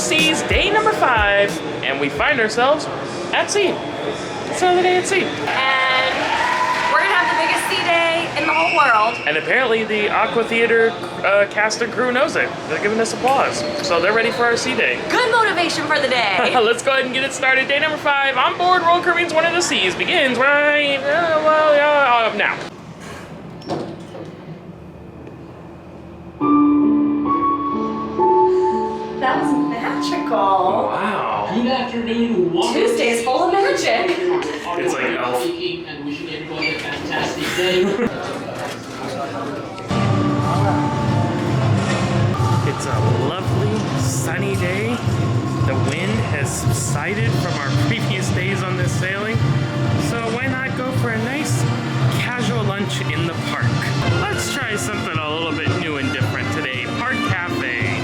Seas, day number 5, and we find ourselves at sea. It's another day at sea. And we're gonna have the biggest sea day in the whole world. And apparently the Aqua Theater cast and crew knows it. They're giving us applause. So they're ready for our sea day. Good motivation for the day. Let's go ahead and get it started. Day number 5, on board Royal Caribbean's One of the Seas begins right now. That was magical. Wow. Good afternoon. Tuesday's full of magic. It's like Elf. And wishing everybody a fantastic day. It's a lovely sunny day. The wind has subsided from our previous days on this sailing. So why not go for a nice casual lunch in the park? Let's try something a little bit new and different today. Park Cafe.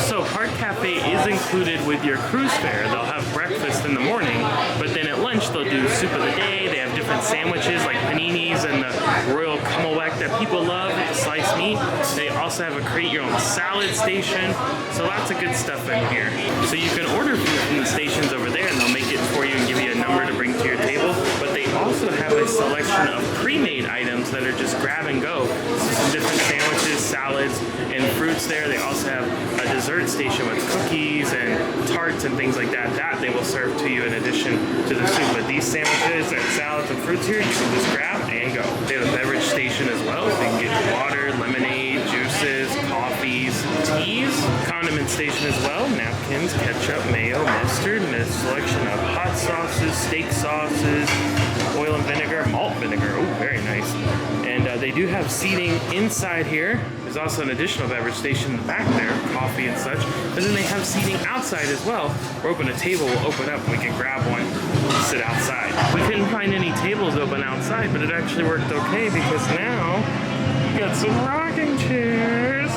So Park Cafe is included with your cruise fare. They'll have breakfast in the morning, but then at lunch they'll do soup of the day. They have different sandwiches like paninis and the Royal Kummelweck that people love with the sliced meat. They also have a create your own salad station. So lots of good stuff in here. So you can order food from the stations over there and they'll make it for you and give you a number to bring to your table. But they also have a selection of pre-made items that are just grab and go. So some different sandwiches, salads, and fruits there. They also have a dessert station with cookies and tarts and things like that. That they will serve to you in addition to the soup. But these sandwiches and salads and fruits here, you can just grab and go. They have a beverage station as well. So you can get water, lemonade, juices, coffees, teas. Condiment station as well. Napkins, ketchup, mayo, mustard, and a selection of hot sauces, steak sauces, oil and vinegar, malt vinegar. Oh, very nice. And they do have seating inside here. There's also an additional beverage station in the back there, coffee and such. But then they have seating outside as well. We're open a table, will open up, and we can grab one and sit outside. We couldn't find any tables open outside, but it actually worked okay because now we got some rocking chairs.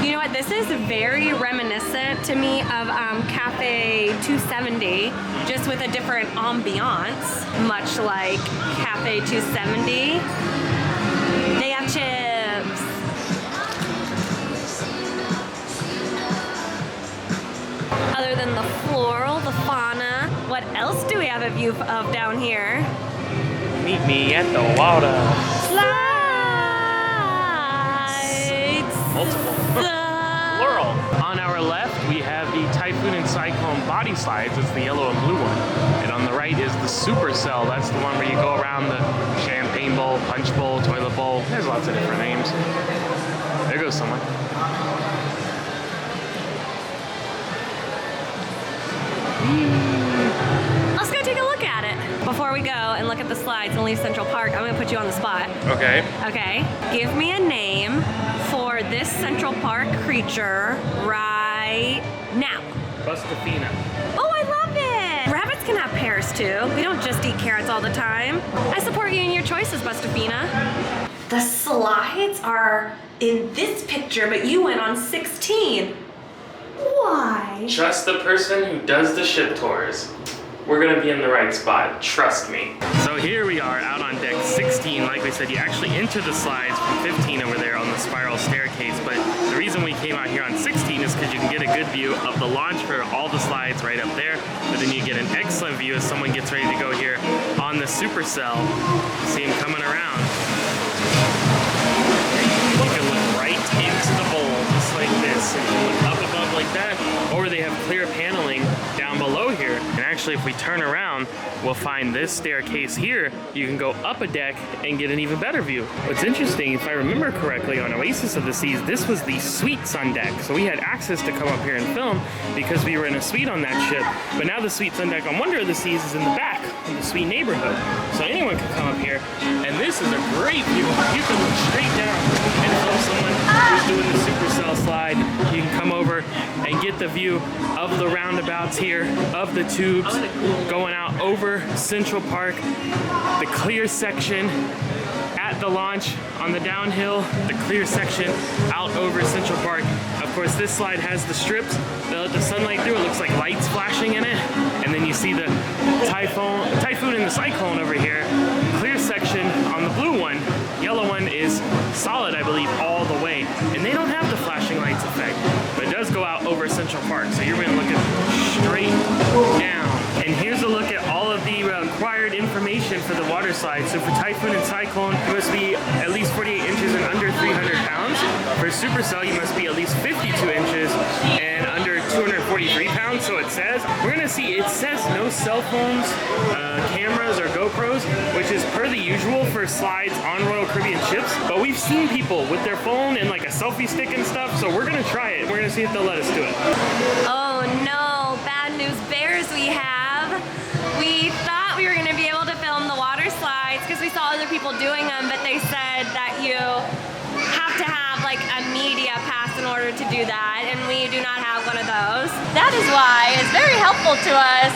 You know what? This is very reminiscent to me of Cafe 270, just with a different ambiance, much like Cafe 270. They have chips. Other than the floral, the fauna, what else do we have a view of down here? Meet me at the water. Slides. Multiple. Plural. On our left, we have the Typhoon and Cyclone body slides. It's the yellow and blue one. And on the right is the Supercell. That's the one where you go around the champagne bowl, punch bowl, toilet bowl. There's lots of different names. There goes someone. Let's go take a look at it. Before we go and look at the slides and leave Central Park, I'm gonna put you on the spot. Okay. Okay, give me a name for this Central Park creature right now. Bustafina. Oh, I love it! Rabbits can have pears too. We don't just eat carrots all the time. I support you in your choices, Bustafina. The slides are in this picture, but you went on 16. Why? Trust the person who does the ship tours. We're gonna be in the right spot, trust me. So here we are out on deck 16. Like we said, you actually enter the slides from 15 over there on the spiral staircase, but the reason we came out here on 16 is because you can get a good view of the launch for all the slides right up there, but then you get an excellent view as someone gets ready to go here on the Supercell. See him coming around. You can look right into the bowl, just like this. And you can look up above like that, or they have clear paneling down below here. And actually, if we turn around, we'll find this staircase here. You can go up a deck and get an even better view. What's interesting, if I remember correctly, on Oasis of the Seas, this was the suites on deck. So we had access to come up here and film because we were in a suite on that ship. But now the suites on deck on Wonder of the Seas is in the back, in the suite neighborhood. So anyone can come up here, and this is a great view. You can look straight down and film someone who's doing the Supercell slide. You can come over and get the view of the roundabouts here, of the tubes, going out over Central Park, the clear section at the launch on the downhill, the clear section out over Central Park. Of course, this slide has the strips that let the sunlight through. It looks like lights flashing in it. And then you see the Typhoon and the Cyclone over here. Clear section on the blue one. Yellow one is solid, I believe, all the way. And they don't park. So you're gonna look straight down. And here's a look at all of the required information for the water slide. So for Typhoon and Cyclone, you must be at least 48 inches and under 300 pounds. For Supercell, you must be at least 52 inches and under 243 pounds. So it says, we're gonna see, it says no cell phones, cameras, or GoPros, which is per the usual for slides on Royal Caribbean ships. But we've seen people with their phone and like a selfie stick and stuff. So we're gonna try it. We're gonna see if they'll let us do it. Oh no, bad news bears we have. We thought we were gonna be able to film the water slides because we saw other people doing them, but they said that you have to have like a media pass in order to do that, and we do not have one of those. That is why it's very helpful to us,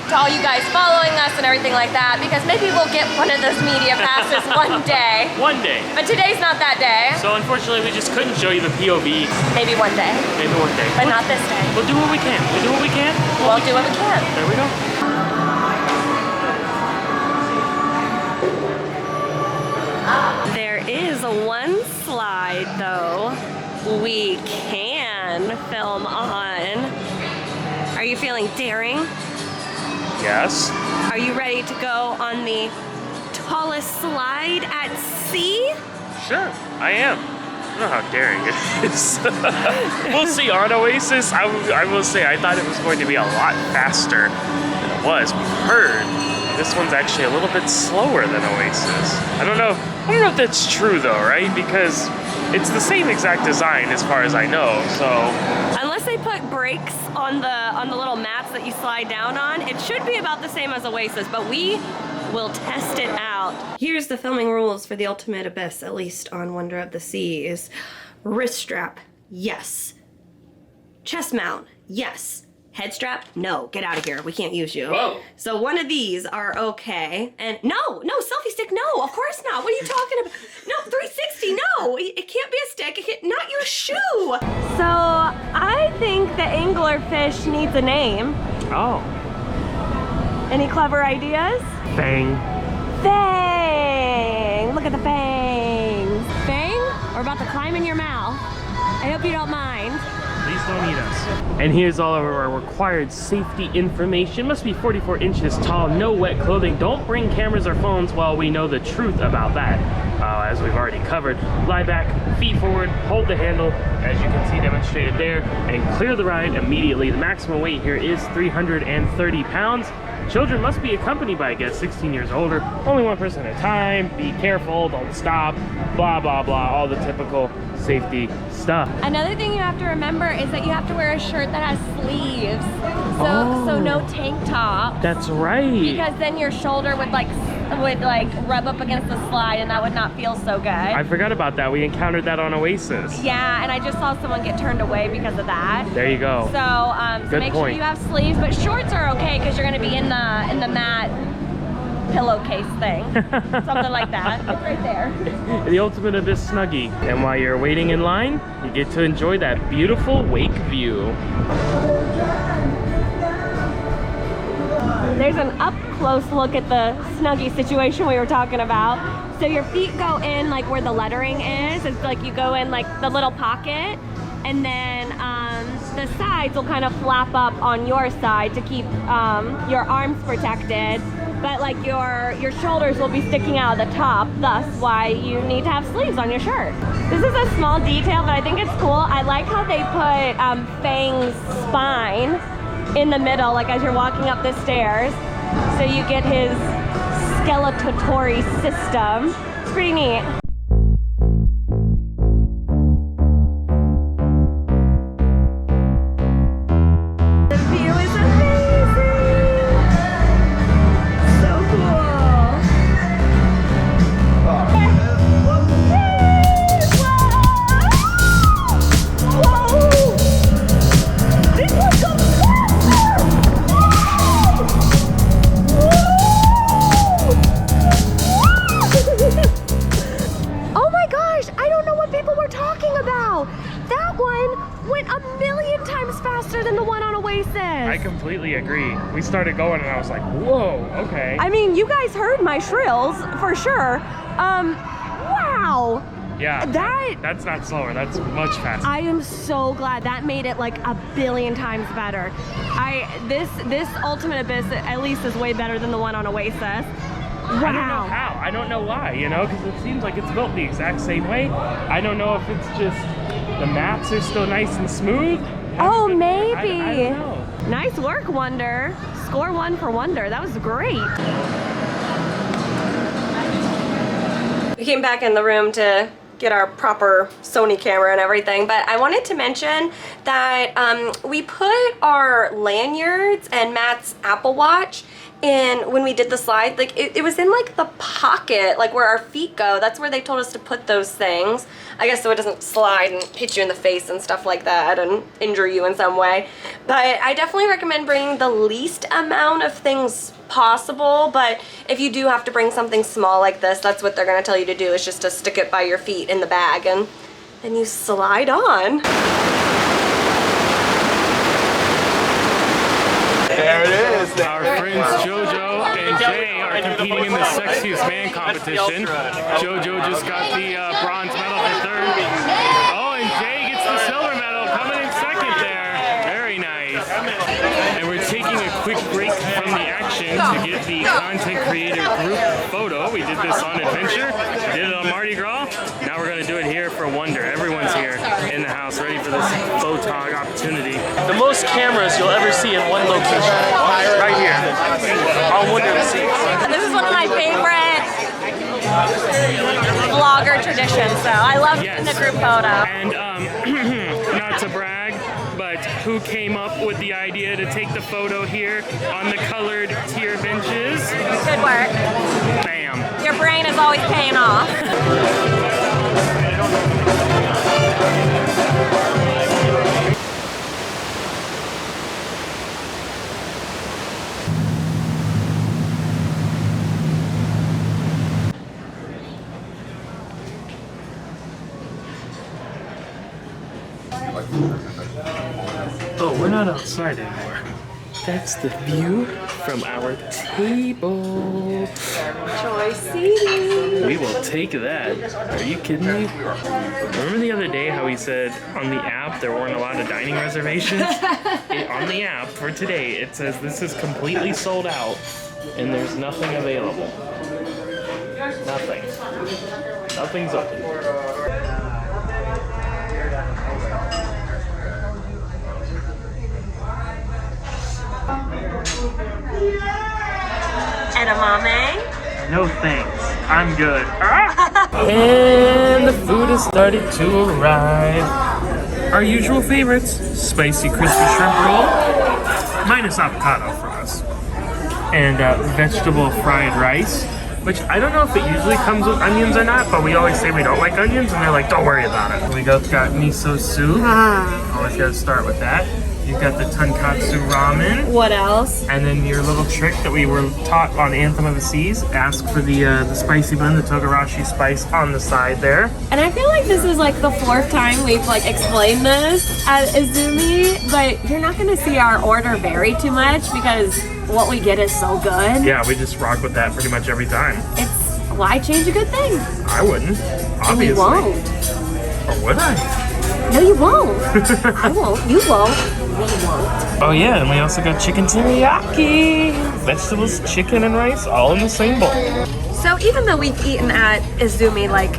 to all you guys following us and everything like that, because maybe we'll get one of those media passes one day. One day. But today's not that day. So unfortunately, we just couldn't show you the POV. Maybe one day. Maybe one day. But not this day. We'll do what we can. We'll do what we can. We'll do what we can. There we go. There is one slide though we can film on. Are you feeling daring? Yes. Are you ready to go on the tallest slide at sea? Sure, I am. I don't know how daring it is. We'll see. On Oasis, I will say I thought it was going to be a lot faster than it was. We've heard this one's actually a little bit slower than Oasis. I don't know if that's true though, right? Because it's the same exact design as far as I know, so. Unless they put brakes on the little mats that you slide down on, it should be about the same as Oasis, but we will test it out. Here's the filming rules for the ultimate abyss, at least on Wonder of the Seas. Wrist strap, yes. Chest mount, yes. Head strap, no, get out of here, we can't use you. Whoa. So one of these are okay. And no, selfie stick, no, of course not. What are you talking about? No, 360, no, it can't be a stick, it can't, not your shoe. So I think the anglerfish needs a name. Oh. Any clever ideas? Fang. Fang! Look at the fangs. Fang, we're about to climb in your mouth. I hope you don't mind. Please don't eat us. And here's all of our required safety information. Must be 44 inches tall, no wet clothing. Don't bring cameras or phones while we know the truth about that. As we've already covered, lie back, feet forward, hold the handle, as you can see demonstrated there, and clear the ride immediately. The maximum weight here is 330 pounds. Children must be accompanied by a guest 16 years older. Only one person at a time. Be careful, don't stop, blah, blah, blah, all the typical safety stuff. Another thing you have to remember is that you have to wear a shirt that has sleeves. So no tank top. That's right. Because then your shoulder would like rub up against the slide and that would not feel so good. I forgot about that. We encountered that on Oasis. Yeah, and I just saw someone get turned away because of that. There you go. So make sure you have sleeves, but shorts are okay because you're going to be in the mat pillowcase thing. Something like that. It's right there. The ultimate abyss snuggie. And while you're waiting in line, you get to enjoy that beautiful wake view. There's an up-close look at the snuggie situation we were talking about. So your feet go in like where the lettering is. It's like you go in like the little pocket, and then the sides will kind of flap up on your side to keep your arms protected. But like your shoulders will be sticking out of the top, thus why you need to have sleeves on your shirt. This is a small detail, but I think it's cool. I like how they put Fang's spine in the middle, like as you're walking up the stairs, so you get his skeletatory system. It's pretty neat. The view is amazing! So cool! Whoa! This one goes faster! Oh my gosh, I don't know what people were talking about. That one went a million times faster than the one on Oasis. I completely agree. We started going and I was like, whoa, okay. I mean, you guys heard my shrills for sure. Wow. Yeah. That's not slower. That's much faster. I am so glad that made it like a billion times better. This Ultimate Abyss at least is way better than the one on Oasis. Wow. I don't know how. I don't know why, you know, because it seems like it's built the exact same way. I don't know if it's just the mats are still nice and smooth. Oh, maybe. I don't know. Nice work, Wonder. Score 1 for Wonder. That was great. We came back in the room to get our proper Sony camera and everything, but I wanted to mention that we put our lanyards and Matt's Apple Watch in when we did the slide. Like it was in like the pocket, like where our feet go. That's where they told us to put those things. I guess so it doesn't slide and hit you in the face and stuff like that and injure you in some way. But I definitely recommend bringing the least amount of things possible, but if you do have to bring something small like this, that's what they're going to tell you to do, is just to stick it by your feet in the bag and then you slide on. There it is. Our friends Jojo and Jay are competing in the Sexiest Man Competition. Jojo just got the bronze medal for 3rd. Oh, and Jay gets the silver medal, coming in 2nd there. Very nice. And we're taking a quick break from the action to get the content creator group photo. We did this on Adventure. We did it on Mardi Gras. Now we're going to do it here for Wonder. Everyone's here in the house ready for this photog opportunity. The most cameras you'll ever see in one location. Right here. On Wonder seats. This is one of my favorite vlogger traditions, so I love the group photo. And not to brag, but who came up with the idea to take the photo here on the colored tier benches? Good work. Bam. Your brain is always paying off. Oh, we're not outside anymore. That's the view from our table. Choice seating. We will take that. Are you kidding me? Remember the other day how we said on the app there weren't a lot of dining reservations? On the app for today, it says this is completely sold out and there's nothing available. Nothing. Nothing's open. Edamame? No thanks. I'm good. And the food has started to arrive. Our usual favorites. Spicy crispy shrimp roll. Minus avocado for us. And vegetable fried rice. Which I don't know if it usually comes with onions or not, but we always say we don't like onions, and they're like, don't worry about it. We got miso soup. Always gotta start with that. You've got the tonkatsu ramen. What else? And then your little trick that we were taught on Anthem of the Seas. Ask for the spicy bun, the togarashi spice on the side there. And I feel like this is like the 4th time we've like explained this at Izumi, but you're not gonna see our order vary too much because what we get is so good. Yeah, we just rock with that pretty much every time. It's why change a good thing? I wouldn't, obviously. And we won't. Or would I? No, you won't. I won't. You won't. We won't. Oh yeah, and we also got chicken teriyaki. Vegetables, chicken, and rice all in the same bowl. So even though we've eaten at Izumi like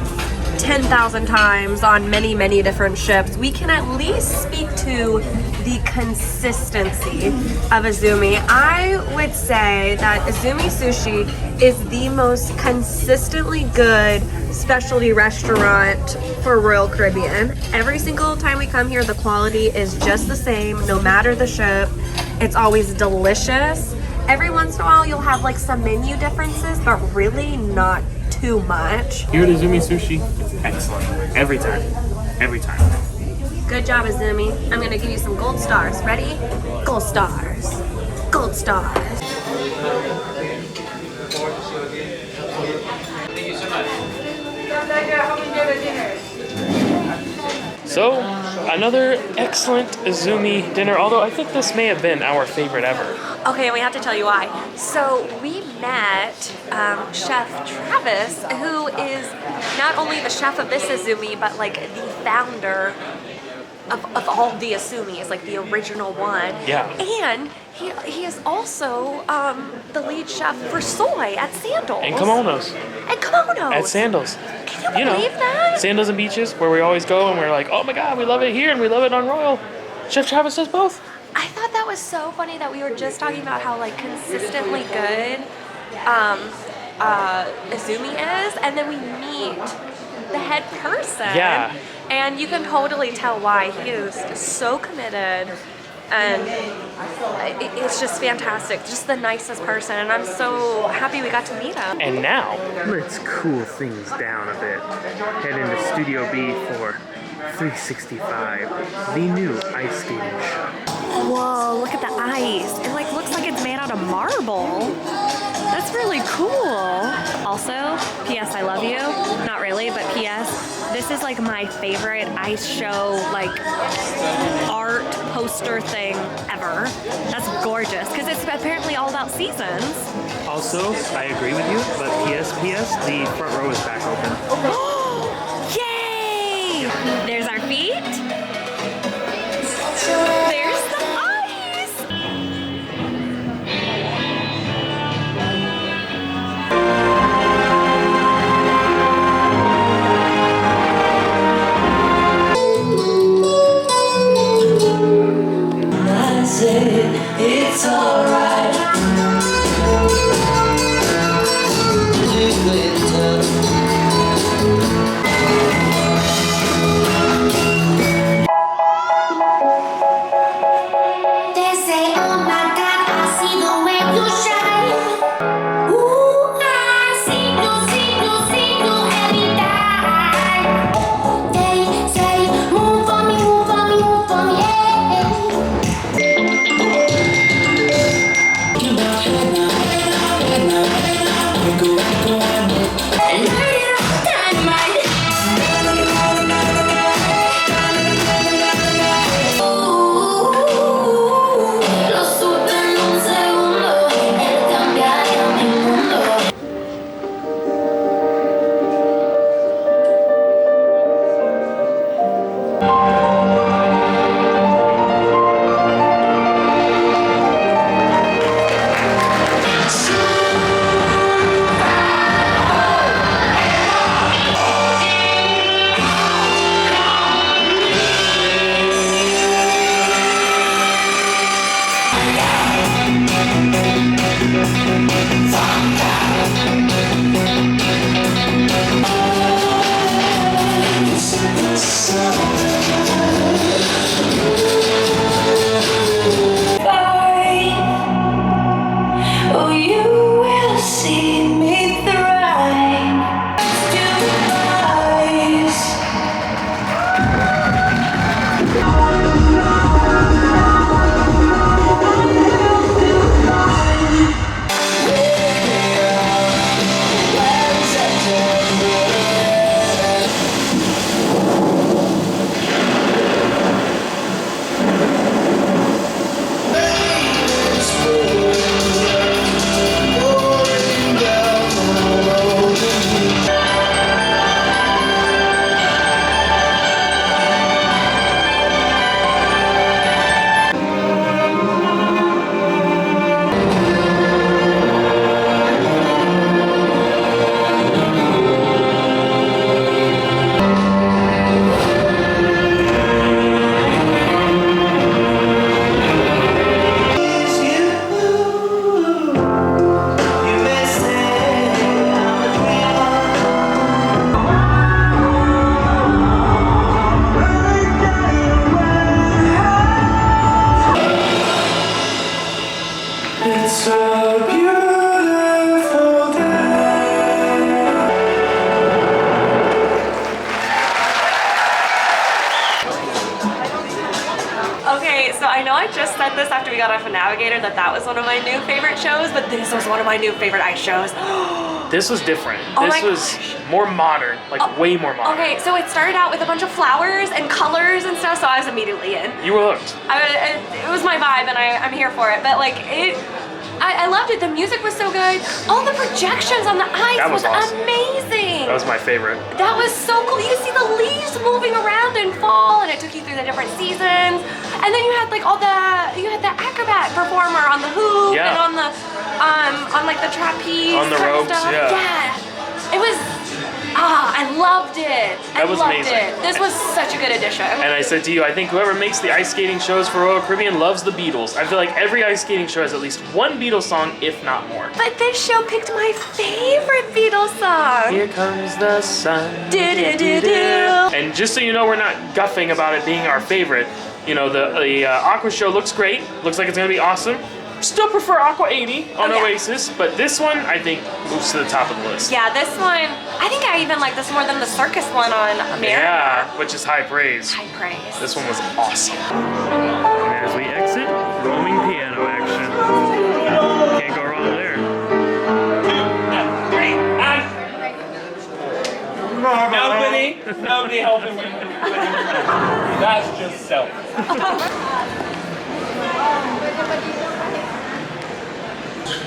10,000 times on many, many different ships, we can at least speak to the consistency of Izumi. I would say that Izumi Sushi is the most consistently good specialty restaurant for Royal Caribbean. Every single time we come here, the quality is just the same, no matter the ship. It's always delicious. Every once in a while, you'll have like some menu differences, but really not too much. Here at Izumi Sushi, it's excellent. Every time. Every time. Good job, Izumi. I'm gonna give you some gold stars. Ready? Gold stars. Gold stars. So, Another excellent Izumi dinner, although I think this may have been our favorite ever. Okay, and we have to tell you why. So we met Chef Travis, who is not only the chef of this Izumi, but like the founder of all the Izumis, like the original one. Yeah. And he is also the lead chef for soy at Sandals. And kimonos. And kimonos. At Sandals. Can you believe that? Sandals and Beaches, where we always go and we're like, oh my god, we love it here and we love it on Royal. Chef Travis does both. I thought that was so funny that we were just talking about how like consistently good Izumi is, and then we meet the head person. Yeah. And you can totally tell why. He is so committed, and it's just fantastic. Just the nicest person, and I'm so happy we got to meet him. And now, let's cool things down a bit. Head into Studio B for 365, the new ice skating show. Whoa, look at the ice. It like looks like it's made out of marble. That's really cool. Also, P.S. I love you. Not really, but P.S. This is like my favorite ice show, like art poster thing ever. That's gorgeous, because it's apparently all about seasons. Also, I agree with you, but P.S., the front row is back open. Yay! There's our feet. There's the ice. I said it's alright. They say, oh my God, I see the way you shine. Ooh, I see you every time. They say, move for me, move for me, move for me, lo supe en un segundo, él cambiaría mi mundo. Oh, you will see me thrive. Goodbyes. It's a beautiful day. Okay, so I know I just said this after we got off of Navigator that was one of my new favorite shows, but this was one of my new favorite ice shows. This was different. Oh This my was more modern, like way more modern. Okay, so it started out with a bunch of flowers and colors and stuff, so I was immediately in. You were hooked. It was my vibe, and I'm here for it. But like I loved it. The music was so good. All the projections on the ice That was awesome. amazing. That was my favorite. That was so cool. You could see the leaves moving around in fall, and it took you through the different seasons. And then you had like you had the acrobat performer on the hoop and on the on like the trapeze on the kind of ropes. stuff. Yeah. It was. I loved it. That was amazing. This was such a good addition. And I said to you, I think whoever makes the ice skating shows for Royal Caribbean loves the Beatles. I feel like every ice skating show has at least one Beatles song, if not more. But this show picked my favorite Beatles song. Here comes the sun. Do-do-do-do. And just so you know, we're not guffing about it being our favorite. You know, the Aqua show looks great. Looks like it's gonna be awesome. Still prefer Aqua 80 on Oasis, but this one I think moves to the top of the list. Yeah, this one, I think I even like this more than the circus one on America. Yeah, which is high praise. High praise. This one was awesome. And as we exit, roaming piano action. Can't go wrong there. Nobody helping me. That's just self.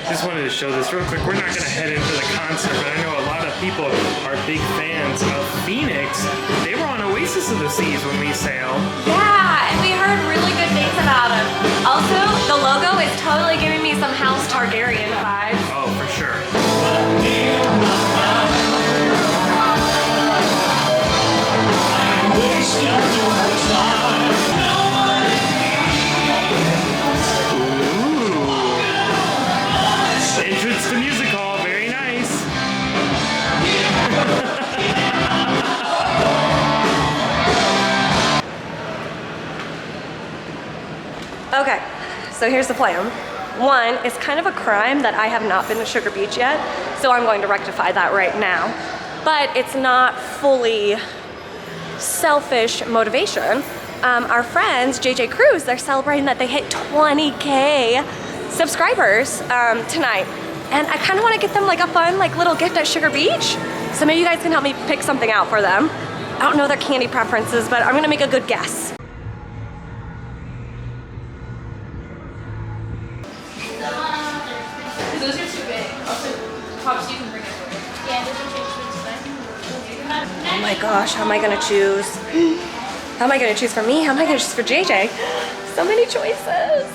Just wanted to show this real quick. We're not going to head into the concert, but I know a lot of people are big fans of Phoenix. They were on Oasis of the Seas when we sailed. Yeah, and we heard really good things about them. Also, the logo is totally giving me some House Targaryen vibes. Oh, for sure. Entrance to music hall, very nice. Okay, so here's the plan. One, it's kind of a crime that I have not been to Sugar Beach yet, so I'm going to rectify that right now. But it's not fully selfish motivation. Our friends, JJ Cruise, they're celebrating that they hit 20K subscribers tonight. And I kind of want to get them like a fun like little gift at Sugar Beach. So maybe you guys can help me pick something out for them. I don't know their candy preferences, but I'm gonna make a good guess. Those are too big. Also, Pops, you can bring it over. Yeah, those are too Oh my gosh, how am I gonna choose? How am I gonna choose for me? How am I gonna choose for JJ? So many choices.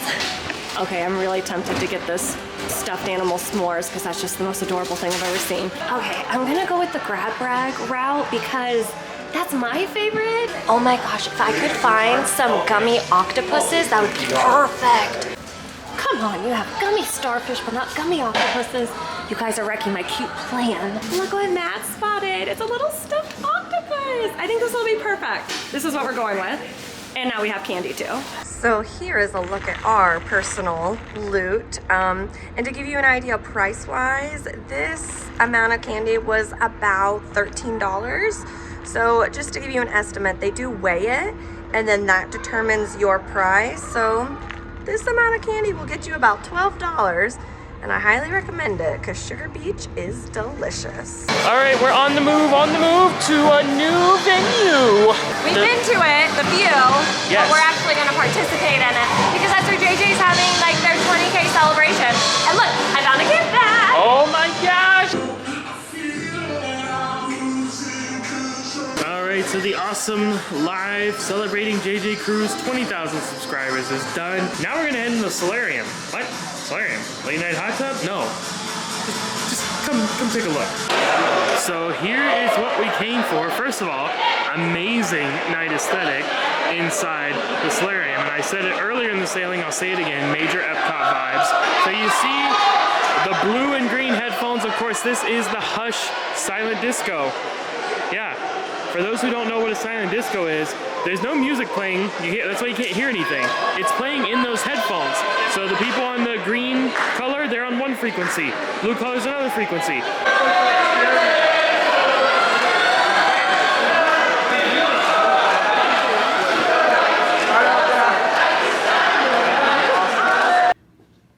Okay, I'm really tempted to get this stuffed animal s'mores because that's just the most adorable thing I've ever seen. Okay, I'm gonna go with the grab bag route because that's my favorite. Oh my gosh, if I could find some gummy octopuses, that would be perfect. Come on, you have gummy starfish, but not gummy octopuses. You guys are wrecking my cute plan. Look what Matt spotted. It's a little stuffed octopus. I think this will be perfect. This is what we're going with. And now we have candy too. So here is a look at our personal loot. And to give you an idea price-wise, this amount of candy was about $13. So just to give you an estimate, they do weigh it, and then that determines your price. So this amount of candy will get you about $12. And I highly recommend it because Sugar Beach is delicious. All right, we're on the move to a new venue. We've been to it, the view, Yes. but we're actually going to participate in it because that's where JJ's having like their 20K celebration. And look, I found a gift bag. Oh my gosh! All right, so the awesome live celebrating JJ Cruise 20,000 subscribers is done. Now we're gonna head into the solarium. What? Solarium? Late night hot tub? No. Just come take a look. So here is what we came for. First of all, amazing night aesthetic inside the solarium. And I said it earlier in the sailing, I'll say it again, major Epcot vibes. So you see the blue and green headphones. Of course, this is the Hush Silent Disco. Yeah, for those who don't know what a silent disco is, there's no music playing. That's why you can't hear anything. It's playing in those headphones. So the people on the green color, they're on one frequency. Blue color's another frequency.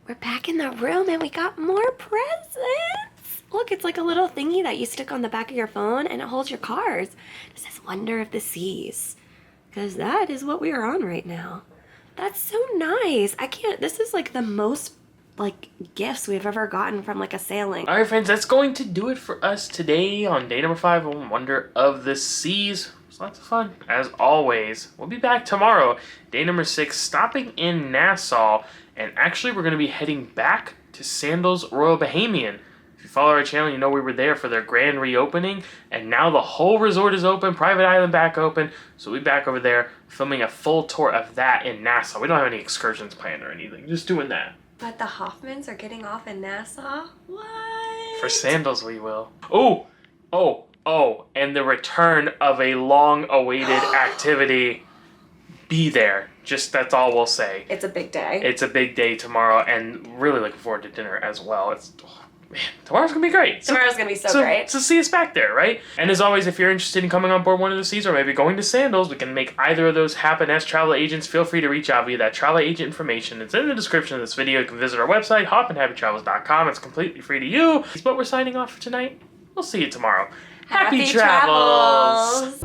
We're back in the room and we got more presents. Look, it's like a little thingy that you stick on the back of your phone and it holds your cards. It says Wonder of the Seas. Because that is what we are on right now. That's so nice. This is like the most like gifts we've ever gotten from like a sailing. All right, friends, that's going to do it for us today on day number 5 on Wonder of the Seas. It's lots of fun, as always. We'll be back tomorrow, day number 6, stopping in Nassau, and actually we're going to be heading back to Sandals Royal Bahamian. If you follow our channel, you know we were there for their grand reopening, and now the whole resort is open, private island back open, so we'll be back over there filming a full tour of that in Nassau. We don't have any excursions planned or anything, just doing that. But the Hoffmans are getting off in Nassau? What? For Sandals we will. Oh, and the return of a long-awaited activity. Be there. Just, that's all we'll say. It's a big day. It's a big day tomorrow, and really looking forward to dinner as well. Man, tomorrow's gonna be great. Tomorrow's gonna be so great. So see us back there, right? And as always, if you're interested in coming on board one of the seas or maybe going to Sandals, we can make either of those happen as travel agents. Feel free to reach out via that travel agent information. It's in the description of this video. You can visit our website, hoffmanhappytravels.com. It's completely free to you. But we're signing off for tonight. We'll see you tomorrow. Happy travels!